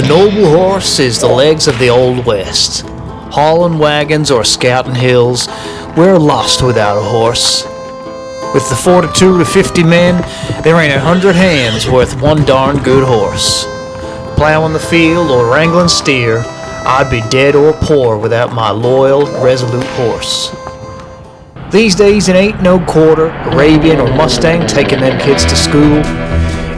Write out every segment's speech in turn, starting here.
The noble horse is the legs of the Old West. Hauling wagons or scouting hills, we're lost without a horse. With the fortitude of 50 men, there ain't 100 hands worth one darn good horse. Plowing the field or wrangling steer, I'd be dead or poor without my loyal, resolute horse. These days it ain't no quarter, Arabian or Mustang taking them kids to school.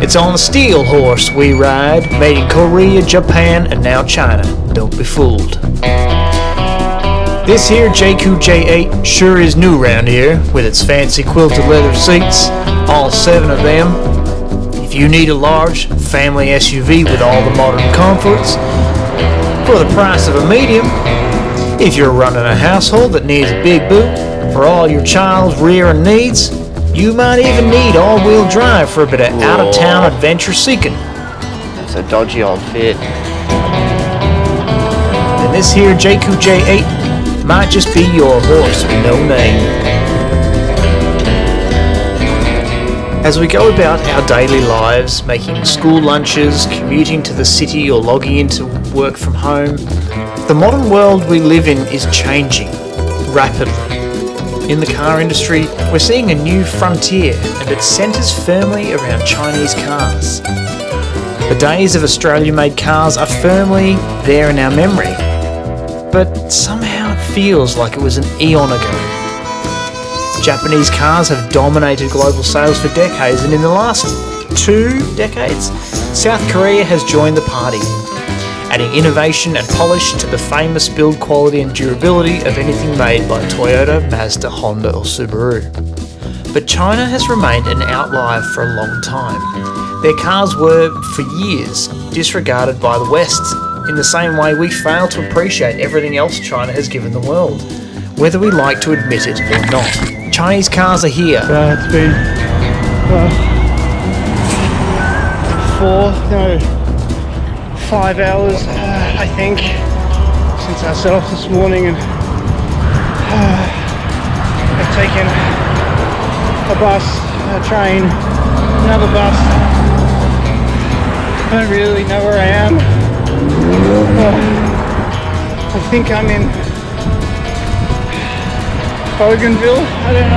It's on the steel horse we ride, made in Korea, Japan, and now China. Don't be fooled. This here Jaecoo J8 sure is new round here, with its fancy quilted leather seats, all 7 of them. If you need a large family SUV with all the modern comforts, for the price of a medium. If you're running a household that needs a big boot for all your child's rearing needs, you might even need all-wheel drive for a bit of out-of-town adventure seeking. It's a dodgy old fit. And this here Jaecoo J8 might just be your horse with no name. As we go about our daily lives, making school lunches, commuting to the city or logging into work from home, the modern world we live in is changing rapidly. In the car industry, we're seeing a new frontier, and it centres firmly around Chinese cars. The days of Australia-made cars are firmly there in our memory, but somehow it feels like it was an eon ago. Japanese cars have dominated global sales for decades, and in the last 2 decades, South Korea has joined the party, adding innovation and polish to the famous build quality and durability of anything made by Toyota, Mazda, Honda or Subaru. But China has remained an outlier for a long time. Their cars were, for years, disregarded by the West, in the same way we fail to appreciate everything else China has given the world, whether we like to admit it or not. Chinese cars are here. It's been 5 hours, I think, since I set off this morning, and I've taken a bus, a train, another bus. I don't really know where I am. I think I'm in Bougainville, I don't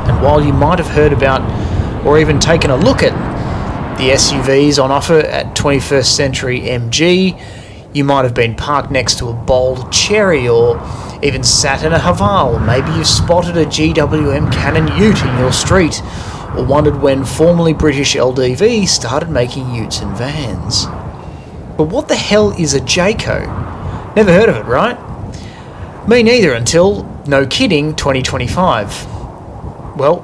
know. And while you might have heard about or even taken a look at the SUVs on offer at 21st Century MG, you might have been parked next to a bold Cherry or even sat in a Haval. Maybe you spotted a GWM Cannon Ute in your street, or wondered when formerly British LDV started making utes and vans. But what the hell is a Jaecoo? Never heard of it, right? Me neither until, no kidding, 2025. Well,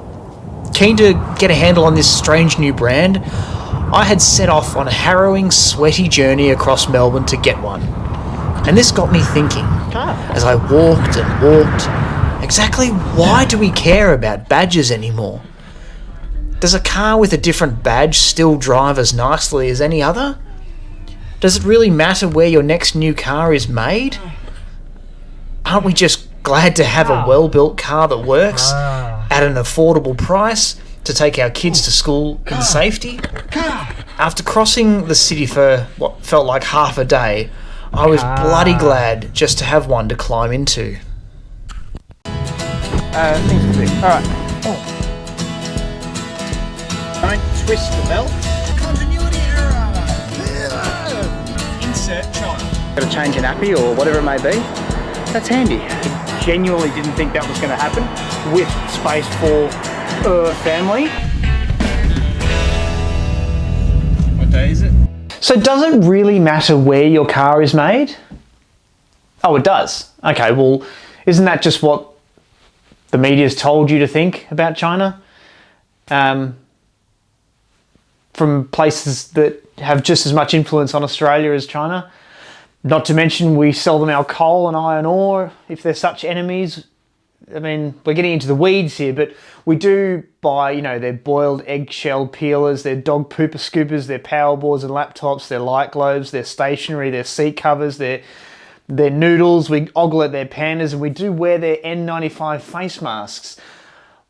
keen to get a handle on this strange new brand, I had set off on a harrowing, sweaty journey across Melbourne to get one. And this got me thinking, as I walked and walked, exactly why do we care about badges anymore? Does a car with a different badge still drive as nicely as any other? Does it really matter where your next new car is made? Aren't we just glad to have a well-built car that works at an affordable price to take our kids to school in safety? After crossing the city for what felt like half a day, I was bloody glad just to have one to climb into. Things to do. Alright. Don't twist the belt. Continuity error! Insert child. Got to change a nappy or whatever it may be. That's handy. Genuinely didn't think that was going to happen with space for family. What day is it? So does it really matter where your car is made? Oh, it does. Okay, well, isn't that just what the media's told you to think about China? From places that have just as much influence on Australia as China. Not to mention we sell them our coal and iron ore, if they're such enemies. I mean, we're getting into the weeds here, but we do buy, you know, their boiled eggshell peelers, their dog pooper scoopers, their power boards and laptops, their light globes, their stationery, their seat covers, their noodles. We ogle at their pandas, and we do wear their N95 face masks.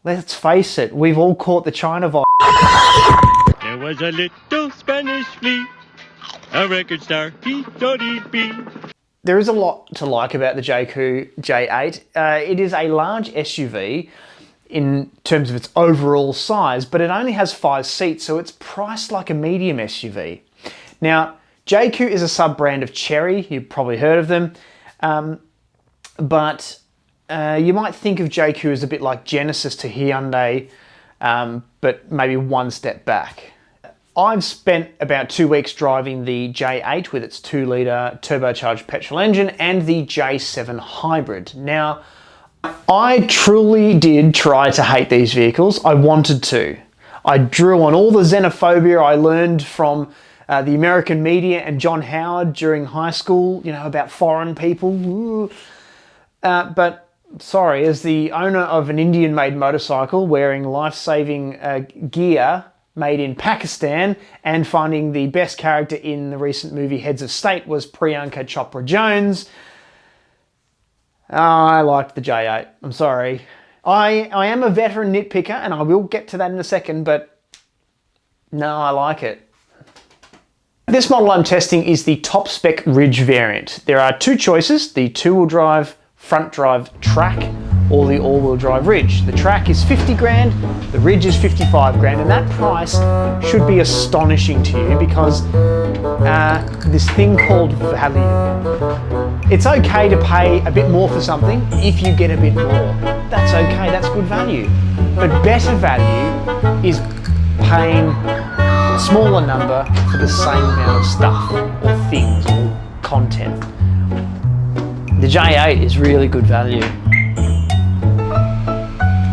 Let's face it, we've all caught the China virus. There was a little Spanish flea, a record star, he thought he'd be. There is a lot to like about the Jaecoo J8. It is a large SUV in terms of its overall size, but it only has 5 seats, so it's priced like a medium SUV. Now, Jaecoo is a sub-brand of Chery. You've probably heard of them. But you might think of Jaecoo as a bit like Genesis to Hyundai, but maybe one step back. I've spent about 2 weeks driving the J8 with its 2-litre turbocharged petrol engine and the J7 hybrid. Now, I truly did try to hate these vehicles. I wanted to. I drew on all the xenophobia I learned from the American media and John Howard during high school, you know, about foreign people. But sorry, as the owner of an Indian-made motorcycle wearing life-saving gear made in Pakistan and finding the best character in the recent movie Heads of State was Priyanka Chopra Jones, I liked the J8. I'm sorry. I am a veteran nitpicker, and I will get to that in a second, but no, I like it. This model I'm testing is the top spec Ridge variant. There are 2 choices, the 2-wheel drive front drive Track or the all-wheel drive Ridge. The Track is 50 grand, the Ridge is 55 grand, and that price should be astonishing to you because this thing called value. It's okay to pay a bit more for something if you get a bit more. That's okay, that's good value. But better value is paying a smaller number for the same amount of stuff or things or content. The J8 is really good value.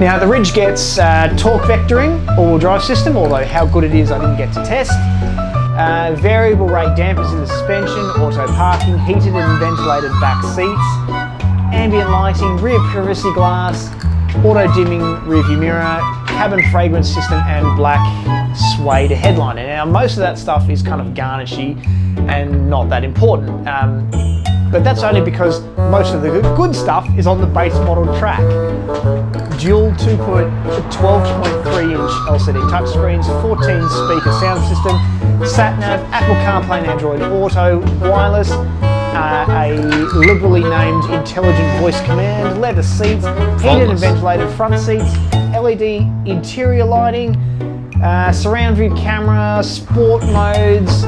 Now the Ridge gets torque vectoring, all-wheel drive system, although how good it is I didn't get to test. Variable rate dampers in the suspension, auto parking, heated and ventilated back seats, ambient lighting, rear privacy glass, auto dimming rearview mirror, cabin fragrance system and black suede headliner. Now most of that stuff is kind of garnishy and not that important. But that's only because most of the good stuff is on the base model Track. Dual 12.3 inch LCD touchscreens, 14 speaker sound system, sat-nav, Apple CarPlay and Android Auto, wireless, a liberally named intelligent voice command, leather seats, heated and ventilated front seats, LED interior lighting, surround view camera, sport modes,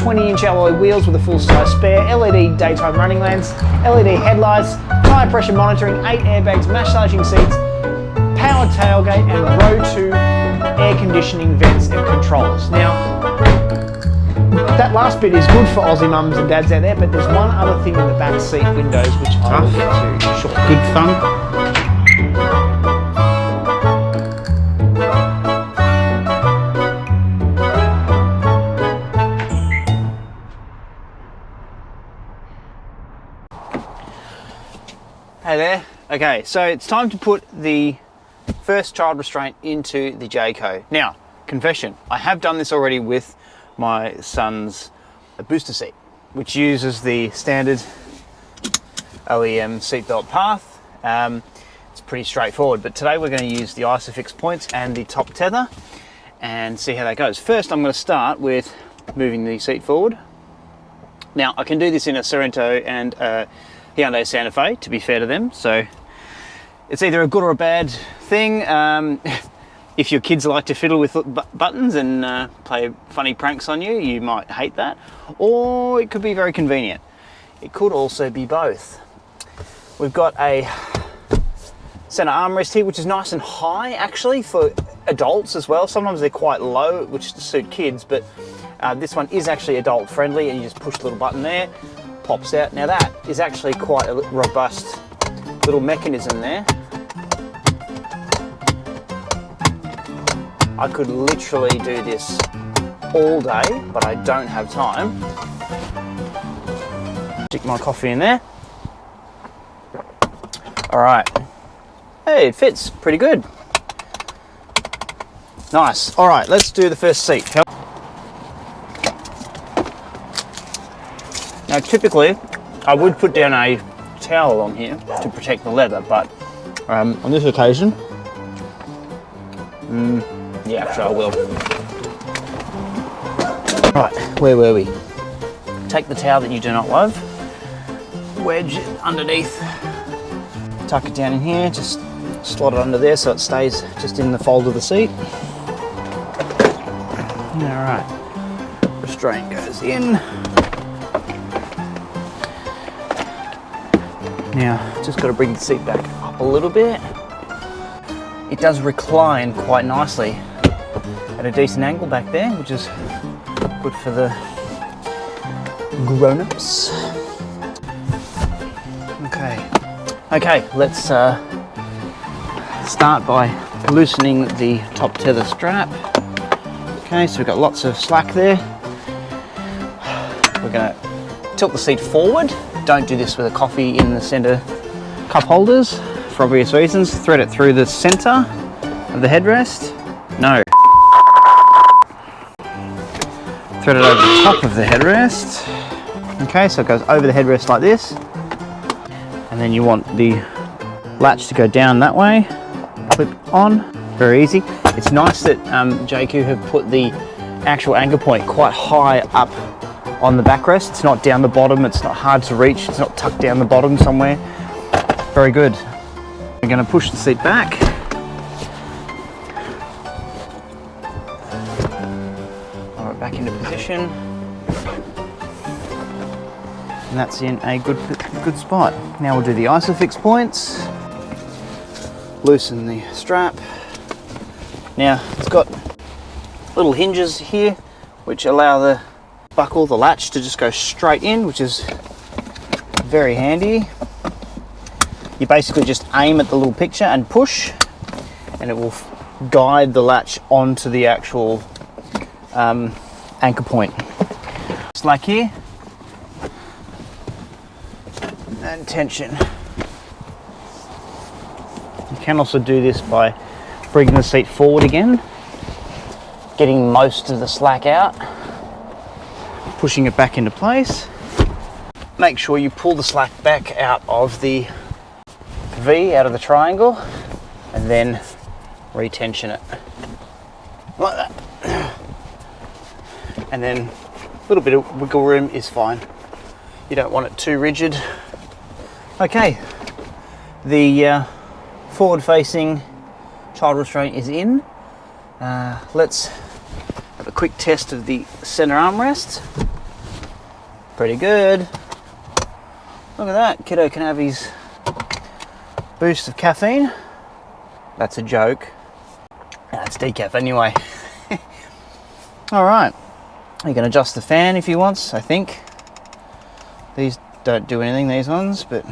20-inch alloy wheels with a full-size spare, LED daytime running lamps, LED headlights, tyre pressure monitoring, 8 airbags, massaging seats, power tailgate and row 2 air conditioning vents and controls. Now, that last bit is good for Aussie mums and dads out there, but there's one other thing in the back seat windows which I will get to shortly. Good fun. Hey there. Okay, so it's time to put the first child restraint into the Jaecoo. Now, confession, I have done this already with my son's booster seat, which uses the standard OEM seatbelt path. It's pretty straightforward, but today we're going to use the ISOFIX points and the top tether and see how that goes. First, I'm going to start with moving the seat forward. Now, I can do this in a Sorento and a Hyundai Santa Fe, to be fair to them, so it's either a good or a bad thing. If your kids like to fiddle with buttons and play funny pranks on you, you might hate that, or it could be very convenient. It could also be both. We've got a center armrest here, which is nice and high actually for adults as well. Sometimes they're quite low, which suit kids, but this one is actually adult friendly, and you just push the little button there, pops out. Now that is actually quite a robust little mechanism there. I could literally do this all day, but I don't have time. Stick my coffee in there. All right. Hey, it fits pretty good. Nice. All right, let's do the first seat. Now, typically, I would put down a towel on here to protect the leather, but on this occasion, yeah, sure I will. Right, where were we? Take the towel that you do not love, wedge it underneath, tuck it down in here, just slot it under there so it stays just in the fold of the seat. Alright, restraint goes in. Now, just got to bring the seat back up a little bit. It does recline quite nicely at a decent angle back there, which is good for the grown-ups. Okay, let's start by loosening the top tether strap. Okay, so we've got lots of slack there. We're going to tilt the seat forward. Don't do this with a coffee in the center cup holders for obvious reasons. Thread it through the center of the headrest. No. Thread it over the top of the headrest. Okay, so it goes over the headrest like this. And then you want the latch to go down that way. Clip on. Very easy. It's nice that Jaecoo have put the actual anchor point quite high up on the backrest. It's not down the bottom, it's not hard to reach, it's not tucked down the bottom somewhere. Very good. We're going to push the seat back. Lower it back into position. And that's in a good spot. Now we'll do the isofix points. Loosen the strap. Now it's got little hinges here which allow the buckle, the latch, to just go straight in, which is very handy. You basically just aim at the little picture and push, and it will guide the latch onto the actual anchor point. Slack here, and tension. You can also do this by bringing the seat forward again, getting most of the slack out, pushing it back into place. Make sure you pull the slack back out of the V, out of the triangle, and then retension it like that. And then a little bit of wiggle room is fine. You don't want it too rigid. Okay, the forward facing child restraint is in. Let's have a quick test of the center armrest. Pretty good. Look at that, kiddo can have his boost of caffeine. That's a joke. That's decaf anyway. All right, you can adjust the fan if you want, I think. These don't do anything, these ones, but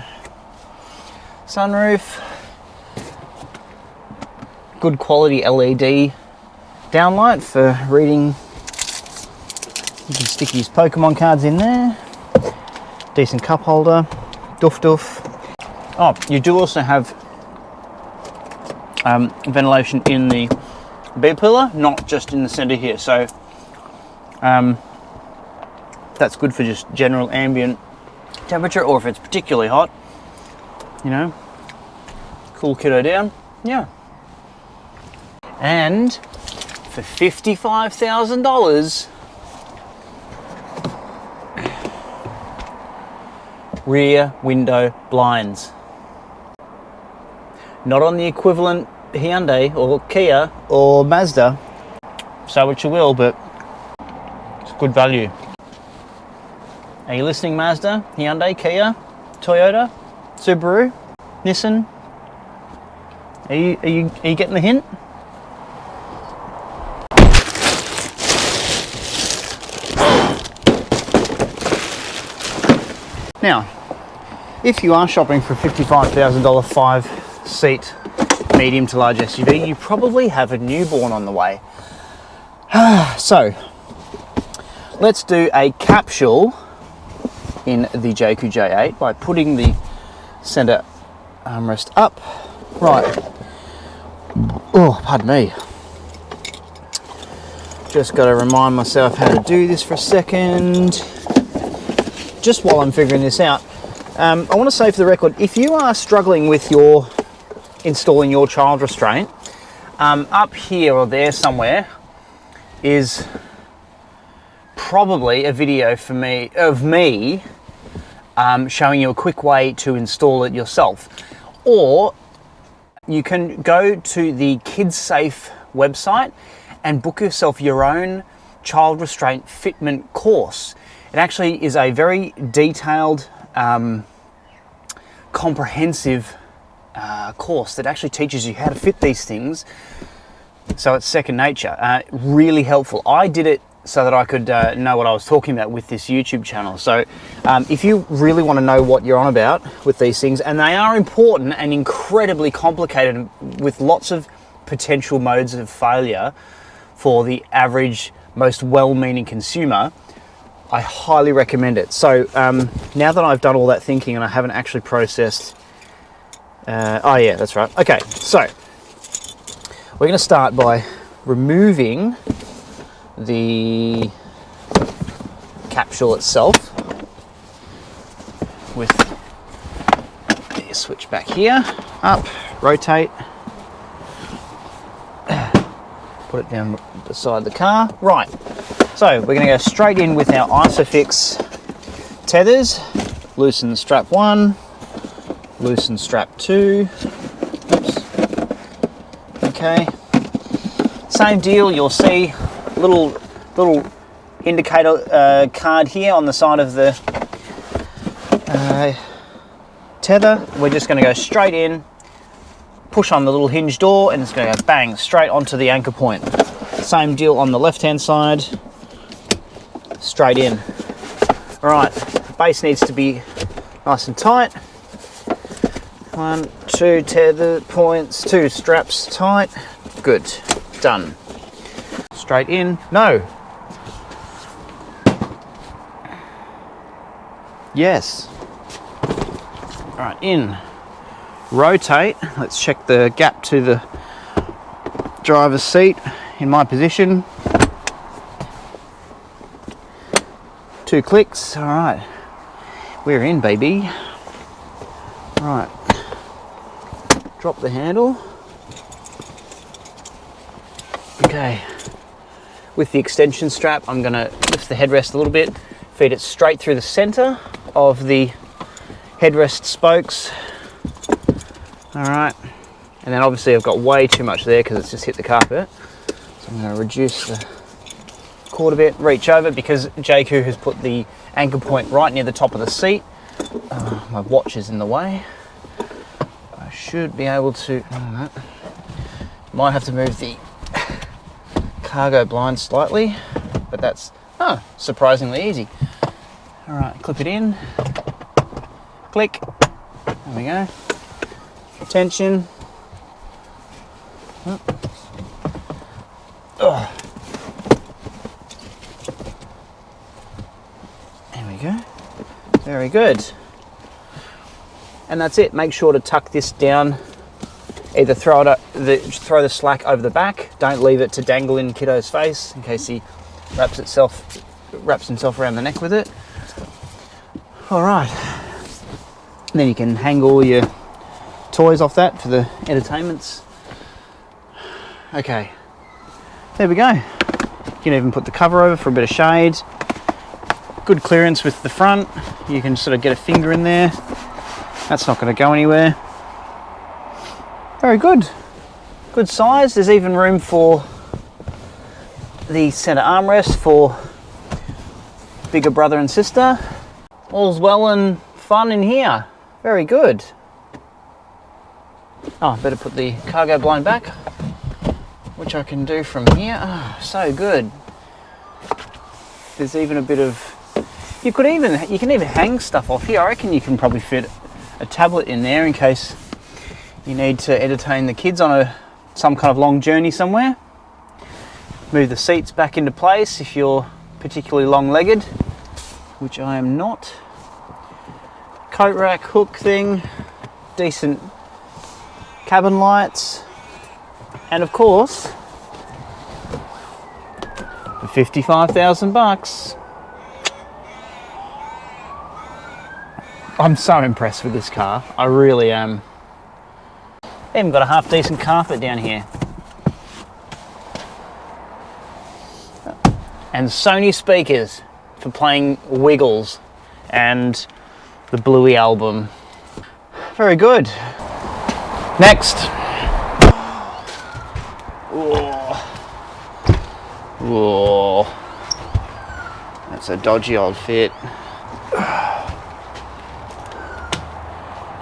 sunroof. Good quality LED downlight for reading. You can stick his Pokemon cards in there. Decent cup holder. Doof. Oh, you do also have ventilation in the B-pillar, not just in the center here. So that's good for just general ambient temperature, or if it's particularly hot, you know, cool kiddo down. Yeah. And for $55,000, rear window blinds. Not on the equivalent Hyundai or Kia or Mazda, say what you will, but it's good value. Are you listening, Mazda, Hyundai, Kia, Toyota, Subaru, Nissan? Are you getting the hint? Now, if you are shopping for a $55,000 5-seat medium to large SUV, you probably have a newborn on the way. So, let's do a capsule in the Jaecoo J8 by putting the center armrest up. Right. Oh, pardon me. Just got to remind myself how to do this for a second. Just while I'm figuring this out, I want to say for the record, if you are struggling with installing your child restraint, up here or there somewhere is probably a video for me of me showing you a quick way to install it yourself. Or you can go to the Kids Safe website and book yourself your own child restraint fitment course. It actually is a very detailed, comprehensive course that actually teaches you how to fit these things, so it's second nature. Really helpful. I did it so that I could know what I was talking about with this YouTube channel. So if you really want to know what you're on about with these things, and they are important and incredibly complicated with lots of potential modes of failure for the average, most well-meaning consumer, I highly recommend it. So now that I've done all that thinking and I haven't actually processed, oh yeah, that's right. Okay, so we're going to start by removing the capsule itself with the switch back here, up, rotate, put it down beside the car. Right, so we're going to go straight in with our Isofix tethers. Loosen strap 1, loosen strap 2. Oops. Okay, same deal. You'll see little indicator card here on the side of the tether. We're just going to go straight in, push on the little hinge door, and it's going to go bang straight onto the anchor point. Same deal on the left hand side, straight in. All right, the base needs to be nice and tight. 1, 2 tether points, 2 straps tight. Good, done. Straight in. No. Yes. All right, in. Rotate. Let's check the gap to the driver's seat in my position. 2 clicks. All right. We're in, baby. Right. Drop the handle. Okay. With the extension strap, I'm going to lift the headrest a little bit, feed it straight through the center of the headrest spokes. All right. And then obviously I've got way too much there because it's just hit the carpet. So I'm going to reduce the cord a bit, reach over, because Jaecoo has put the anchor point right near the top of the seat. My watch is in the way. I should be able to, might have to move the cargo blind slightly, but that's surprisingly easy. All right, clip it in, click, there we go, tension. There we go, very good. And that's it. Make sure to tuck this down. Either throw the slack over the back. Don't leave it to dangle in kiddo's face in case he wraps himself around the neck with it. All right. And then you can hang all your toys off that for the entertainments. Okay. There we go. You can even put the cover over for a bit of shade. Good clearance with the front. You can sort of get a finger in there. That's not going to go anywhere. Very good. Good size. There's even room for the center armrest for bigger brother and sister. All's well and fun in here. Very good. Oh, better put the cargo blind back, which I can do from here. Oh, so good. There's even a bit of, you can even hang stuff off here. I reckon you can probably fit a tablet in there in case you need to entertain the kids on some kind of long journey somewhere. Move the seats back into place if you're particularly long-legged, which I am not. Coat rack hook thing, decent cabin lights, and of course, for 55,000 bucks. I'm so impressed with this car. I really am. They even got a half decent carpet down here. and Sony speakers for playing Wiggles and the Bluey album. Very good. Next. Whoa. That's a dodgy old fit.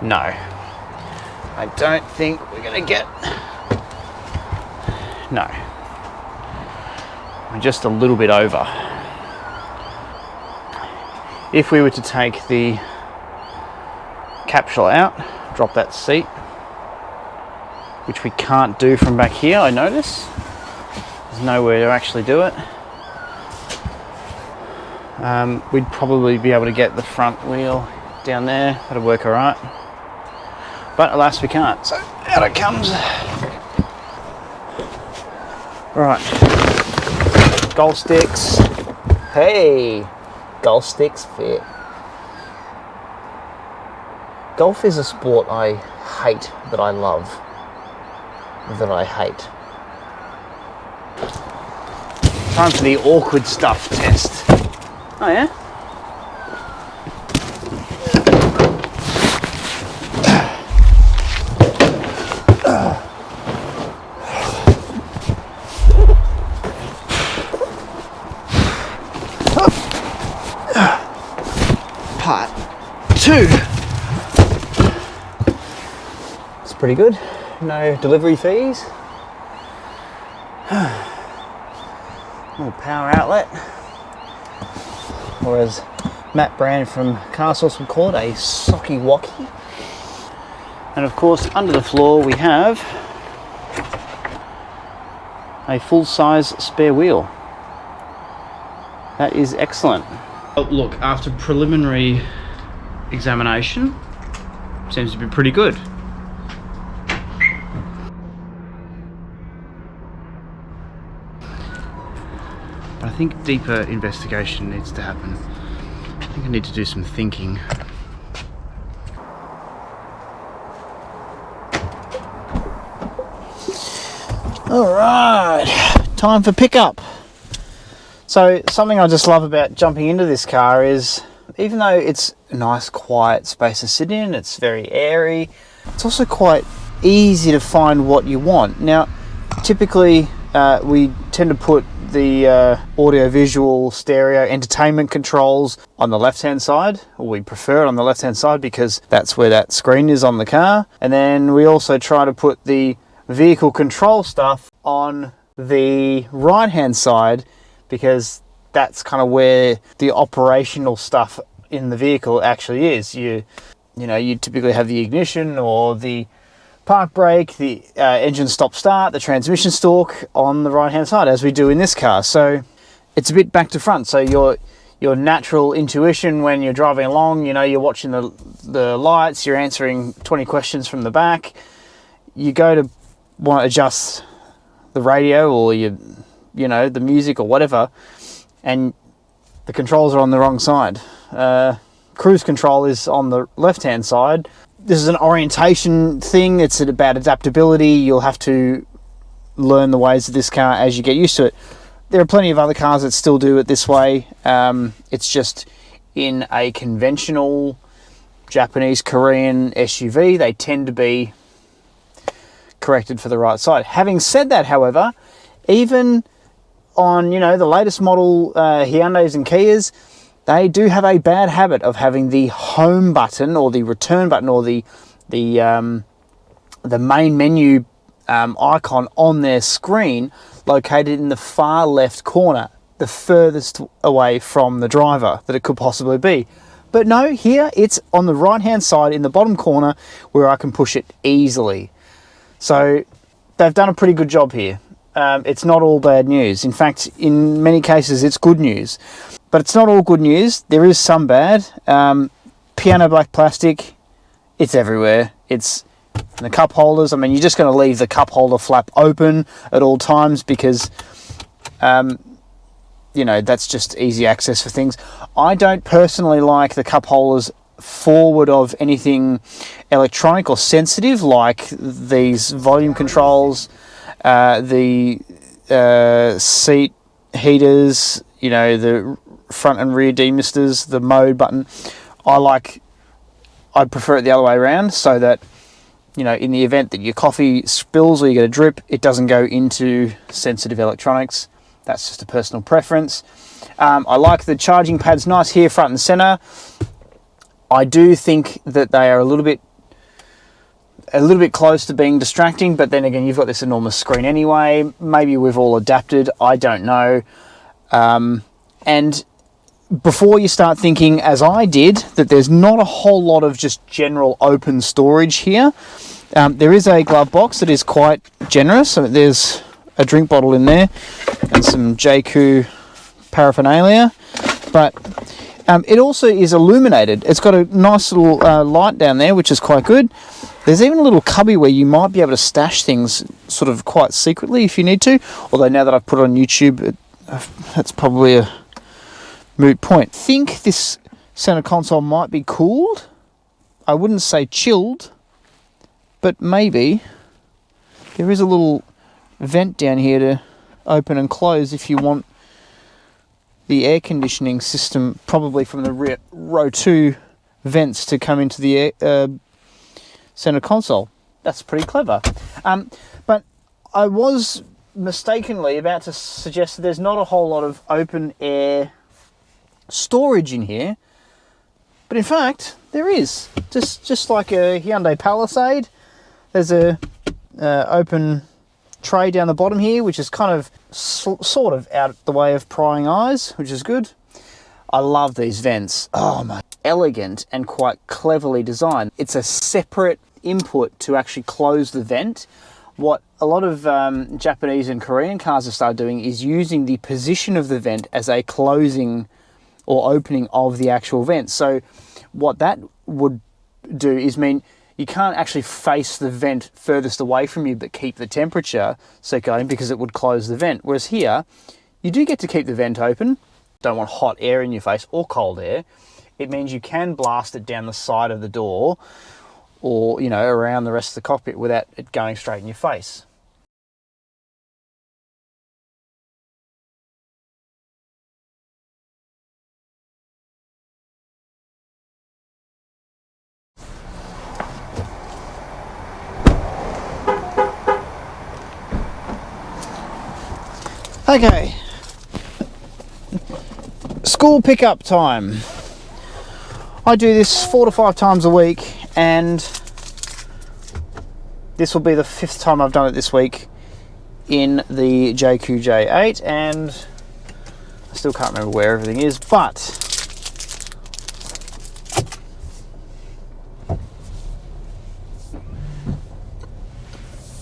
No, I don't think we're gonna get. No, we're just a little bit over. If we were to take the capsule out, drop that seat, which we can't do from back here, I notice. There's nowhere to actually do it. We'd probably be able to get the front wheel down there. That'll work all right. But alas, we can't. So out it comes. Right. Golf sticks. Hey, golf sticks fit. Golf is a sport I hate that I love. That I hate. Time for the awkward stuff test. Oh yeah? Part 2. It's pretty good. No delivery fees. Little power outlet. Or as Matt Brand from Car Source would call it, a socky wocky. And of course, under the floor we have a full-size spare wheel. That is excellent. Oh, look, after preliminary examination, seems to be pretty good. But I think deeper investigation needs to happen. I think I need to do some thinking. All right, time for pickup. So something I just love about jumping into this car is, even though it's a nice quiet space to sit in, it's very airy, it's also quite easy to find what you want. Now, typically we tend to put the audio-visual stereo entertainment controls on the left-hand side, or we prefer it on the left-hand side because that's where that screen is on the car. And then we also try to put the vehicle control stuff on the right-hand side because that's kind of where the operational stuff in the vehicle actually is. You typically have the ignition or the park brake, the engine stop start, the transmission stalk on the right hand side, as we do in this car. So it's a bit back to front. So your natural intuition when you're driving along, you're watching the lights, you're answering 20 questions from the back, you go to want to adjust the radio or the music or whatever, and the controls are on the wrong side. Cruise control is on the left hand side. This is an orientation thing. It's about adaptability. You'll have to learn the ways of this car as you get used to it. There are plenty of other cars that still do it this way. It's just in a conventional Japanese, Korean SUV, they tend to be corrected for the right side. Having said that, however, even on the latest model Hyundais and Kias, they do have a bad habit of having the home button or the return button or the main menu icon on their screen located in the far left corner, the furthest away from the driver that it could possibly be. But no, here it's on the right hand side in the bottom corner where I can push it easily. So they've done a pretty good job here. It's not all bad news. In fact, in many cases it's good news. But it's not all good news. There is some bad. Piano black plastic, it's everywhere. It's in the cup holders. I mean, you're just going to leave the cup holder flap open at all times because, that's just easy access for things. I don't personally like the cup holders forward of anything electronic or sensitive like these volume controls, the seat heaters, you know, the front and rear demisters, the mode button. I prefer it the other way around, so that, you know, in the event that your coffee spills or you get a drip, it doesn't go into sensitive electronics. That's just a personal preference. I like the charging pads nice here, front and center. I do think that they are a little bit close to being distracting, but then again, you've got this enormous screen anyway. Maybe we've all adapted, I don't know. And before you start thinking, as I did, that there's not a whole lot of just general open storage here, there is a glove box that is quite generous. So there's a drink bottle in there and some Jaecoo paraphernalia, but it also is illuminated. It's got a nice little light down there, which is quite good. There's even a little cubby where you might be able to stash things sort of quite secretly if you need to, although now that I've put it on YouTube, that's probably a moot point. I think this center console might be cooled. I wouldn't say chilled, but maybe. There is a little vent down here to open and close if you want the air conditioning system, probably from the rear row 2 vents, to come into the center console. That's pretty clever. But I was mistakenly about to suggest that there's not a whole lot of open air storage in here, but in fact there is. Just like a Hyundai Palisade, there's a open tray down the bottom here, which is kind of sort of out the way of prying eyes, which is good. I love these vents. Oh my, elegant and quite cleverly designed. It's a separate input to actually close the vent. What a lot of Japanese and Korean cars have started doing is using the position of the vent as a closing or opening of the actual vent. So what that would do is mean you can't actually face the vent furthest away from you but keep the temperature circulating, because it would close the vent. Whereas here, you do get to keep the vent open. Don't want hot air in your face or cold air. It means you can blast it down the side of the door, or, you know, around the rest of the cockpit without it going straight in your face. Okay, school pickup time. I do this 4 to 5 times a week, and this will be the 5th time I've done it this week in the Jaecoo J8, and I still can't remember where everything is, but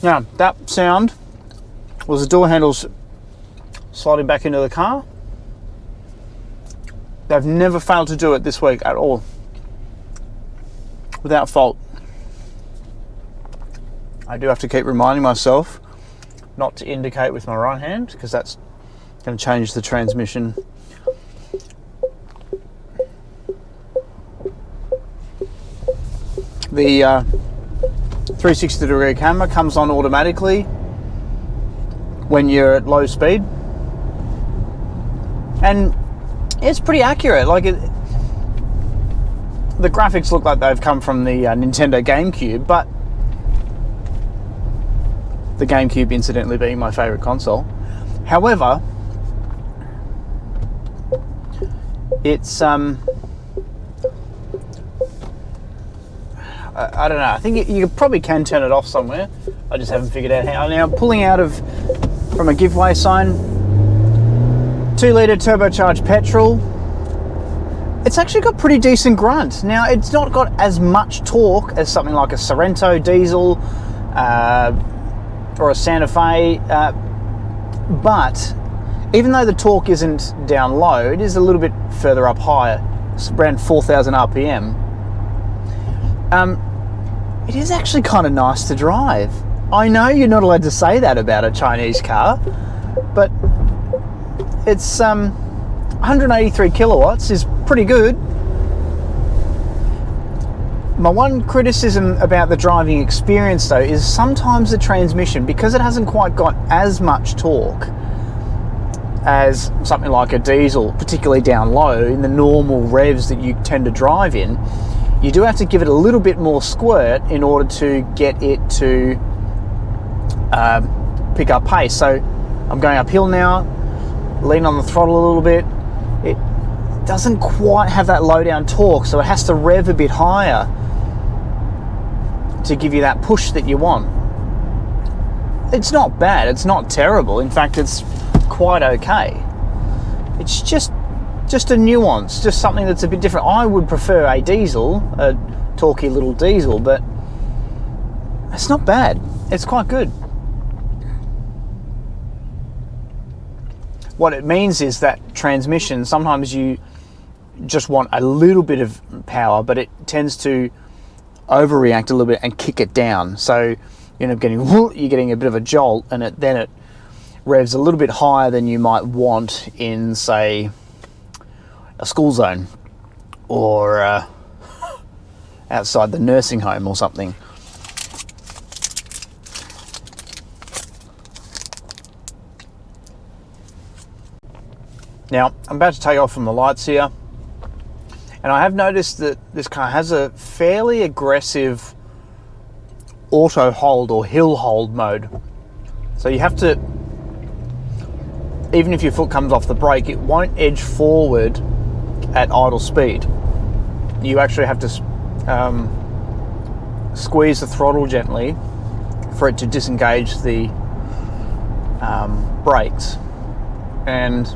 now that sound was the door handles sliding back into the car. They've never failed to do it this week at all, without fault. I do have to keep reminding myself not to indicate with my right hand, because that's going to change the transmission. The 360-degree camera comes on automatically when you're at low speed, and it's pretty accurate. Like, the graphics look like they've come from the Nintendo GameCube, but the GameCube incidentally being my favourite console. However, it's I don't know, I think you probably can turn it off somewhere. I just haven't figured out how. Now, pulling out from a giveaway sign, 2-litre turbocharged petrol. It's actually got pretty decent grunt. Now, it's not got as much torque as something like a Sorento diesel or a Santa Fe, but even though the torque isn't down low, it is a little bit further up higher. It's around 4,000 RPM. It is actually kind of nice to drive. I know you're not allowed to say that about a Chinese car, but it's 183 kilowatts is pretty good. My one criticism about the driving experience, though, is sometimes the transmission, because it hasn't quite got as much torque, as something like a diesel, particularly down low in the normal revs that you tend to drive in. You do have to give it a little bit more squirt in order to get it to pick up pace. So I'm going uphill now, lean on the throttle a little bit. It doesn't quite have that low down torque, so it has to rev a bit higher to give you that push that you want. It's not bad, it's not terrible. In fact, it's quite okay. It's just a nuance, just something that's a bit different. I would prefer a diesel, a torquey little diesel, but it's not bad. It's quite good. What it means is that transmission, sometimes you just want a little bit of power, but it tends to overreact a little bit and kick it down. So you end up you're getting a bit of a jolt, and then it revs a little bit higher than you might want in, say, a school zone or outside the nursing home or something. Now, I'm about to take off from the lights here, and I have noticed that this car has a fairly aggressive auto hold or hill hold mode. So you have to, even if your foot comes off the brake, it won't edge forward at idle speed. You actually have to squeeze the throttle gently for it to disengage the brakes. And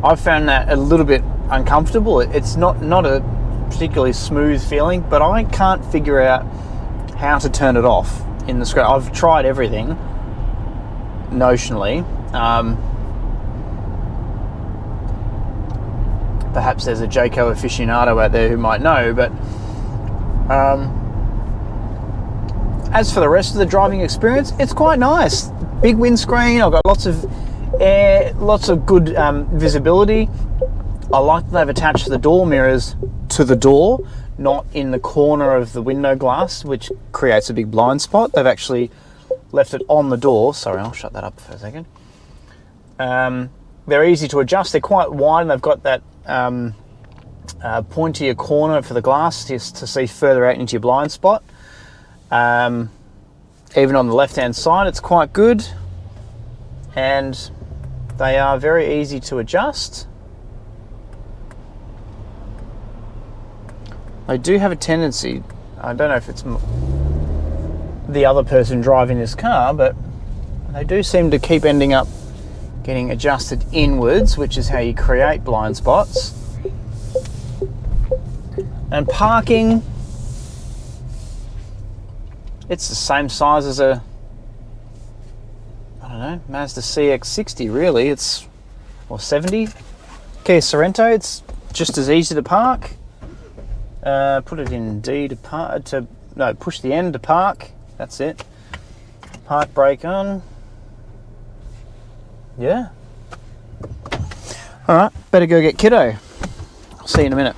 I've found that a little bit uncomfortable. It's not a particularly smooth feeling, but I can't figure out how to turn it off in the screen. I've tried everything notionally. Perhaps there's a Jaecoo aficionado out there who might know, but as for the rest of the driving experience, it's quite nice. Big windscreen, I've got lots of air, lots of good visibility. I like that they've attached the door mirrors to the door, not in the corner of the window glass, which creates a big blind spot. They've actually left it on the door. Sorry, I'll shut that up for a second. They're easy to adjust. They're quite wide, and they've got that pointier corner for the glass just to see further out into your blind spot. Even on the left-hand side, it's quite good, and they are very easy to adjust. They do have a tendency, I don't know if it's the other person driving this car, but they do seem to keep ending up getting adjusted inwards, which is how you create blind spots. And parking, it's the same size as a, I don't know, Mazda CX-60 really. It's, or 70, Kia Sorento. It's just as easy to park. Put it in D to park, push the N to park. That's it. Park brake on. Yeah. All right, better go get kiddo. I'll see you in a minute.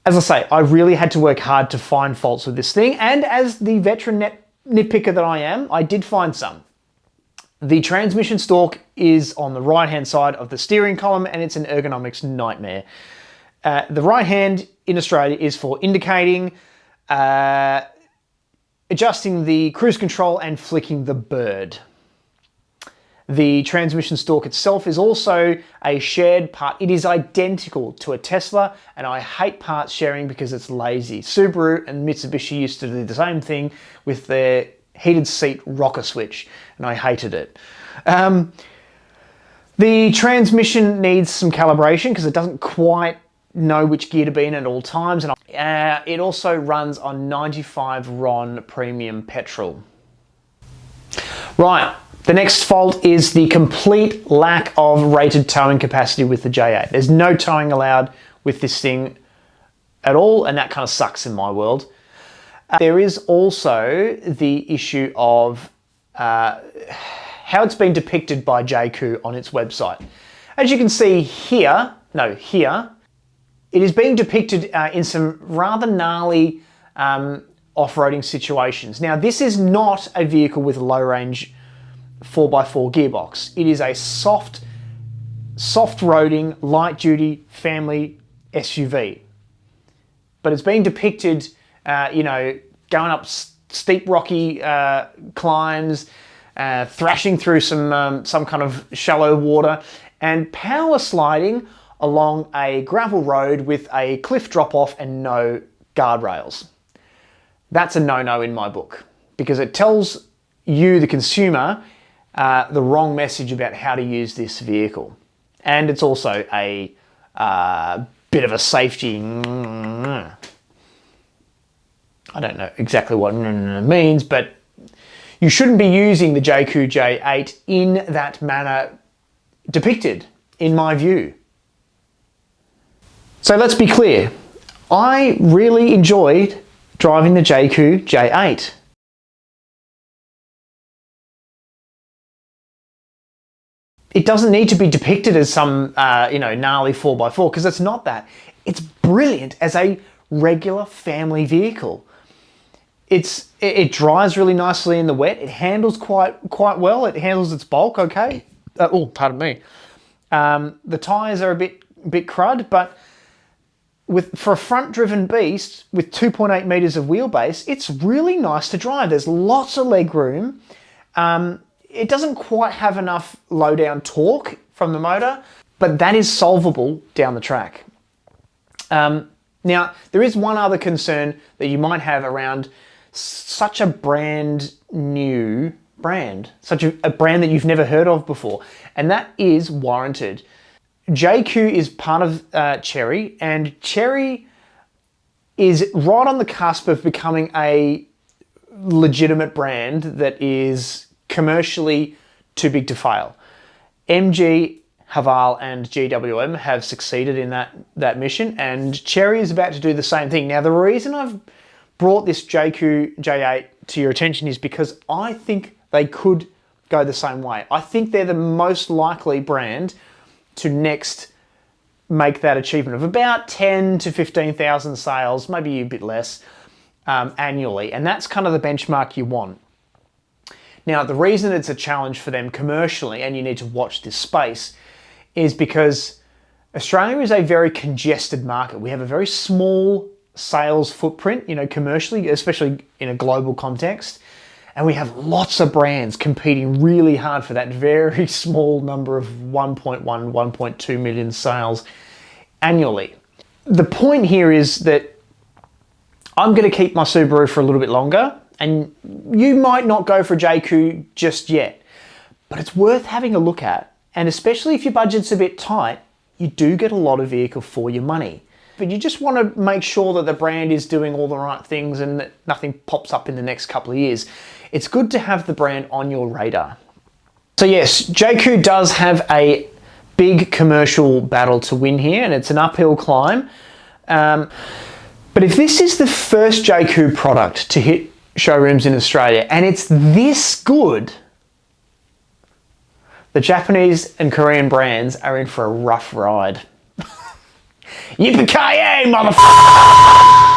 As I say, I really had to work hard to find faults with this thing, and as the veteran nitpicker that I am, I did find some. The transmission stalk is on the right-hand side of the steering column, and it's an ergonomics nightmare. The right hand in Australia is for indicating, adjusting the cruise control, and flicking the bird. The transmission stalk itself is also a shared part. It is identical to a Tesla, and I hate parts sharing because it's lazy. Subaru and Mitsubishi used to do the same thing with their heated seat rocker switch, and I hated it. The transmission needs some calibration because it doesn't quite know which gear to be in at all times, and it also runs on 95 RON premium petrol. Right. The next fault is the complete lack of rated towing capacity with the J8. There's no towing allowed with this thing at all, and that kind of sucks in my world. There is also the issue of how it's been depicted by Jaecoo on its website. As you can see here, it is being depicted in some rather gnarly off-roading situations. Now, this is not a vehicle with a low-range 4x4 gearbox. It is a soft-roading, light-duty family SUV. But it's being depicted, you know, going up steep rocky climbs, thrashing through some kind of shallow water, and power sliding along a gravel road with a cliff drop-off and no guardrails. That's a no-no in my book, because it tells you, the consumer, the wrong message about how to use this vehicle. And it's also a bit of a safety... I don't know exactly what means, but you shouldn't be using the Jaecoo J8 in that manner depicted, in my view. So let's be clear. I really enjoyed driving the Jaecoo J8. It doesn't need to be depicted as some, you know, gnarly 4x4, because it's not that. It's brilliant as a regular family vehicle. It drives really nicely in the wet. It handles quite well. It handles its bulk okay. Oh, pardon me. The tyres are a bit crud, but for a front-driven beast with 2.8 metres of wheelbase, it's really nice to drive. There's lots of leg room. It doesn't quite have enough low-down torque from the motor, but that is solvable down the track. Now, there is one other concern that you might have around such a brand new brand, such a brand that you've never heard of before, and that is warranted. Jaecoo is part of Chery, and Chery is right on the cusp of becoming a legitimate brand that is commercially too big to fail. MG, Haval and GWM have succeeded in that mission, and Chery is about to do the same thing. Now, the reason I've brought this Jaecoo J8 to your attention is because I think they could go the same way. I think they're the most likely brand to next make that achievement of about 10 to 15,000 sales, maybe a bit less, annually. And that's kind of the benchmark you want. Now, the reason it's a challenge for them commercially, and you need to watch this space, is because Australia is a very congested market. We have a very small sales footprint, you know, commercially, especially in a global context. And we have lots of brands competing really hard for that very small number of 1.1, 1.2 million sales annually. The point here is that I'm going to keep my Subaru for a little bit longer, and you might not go for a Jaecoo just yet, but it's worth having a look at. And especially if your budget's a bit tight, you do get a lot of vehicle for your money. But you just want to make sure that the brand is doing all the right things and that nothing pops up in the next couple of years. It's good to have the brand on your radar. So yes, Jaecoo does have a big commercial battle to win here, and it's an uphill climb. But if this is the first Jaecoo product to hit showrooms in Australia, and it's this good, the Japanese and Korean brands are in for a rough ride. Yippee-ki-yay, motherfucker!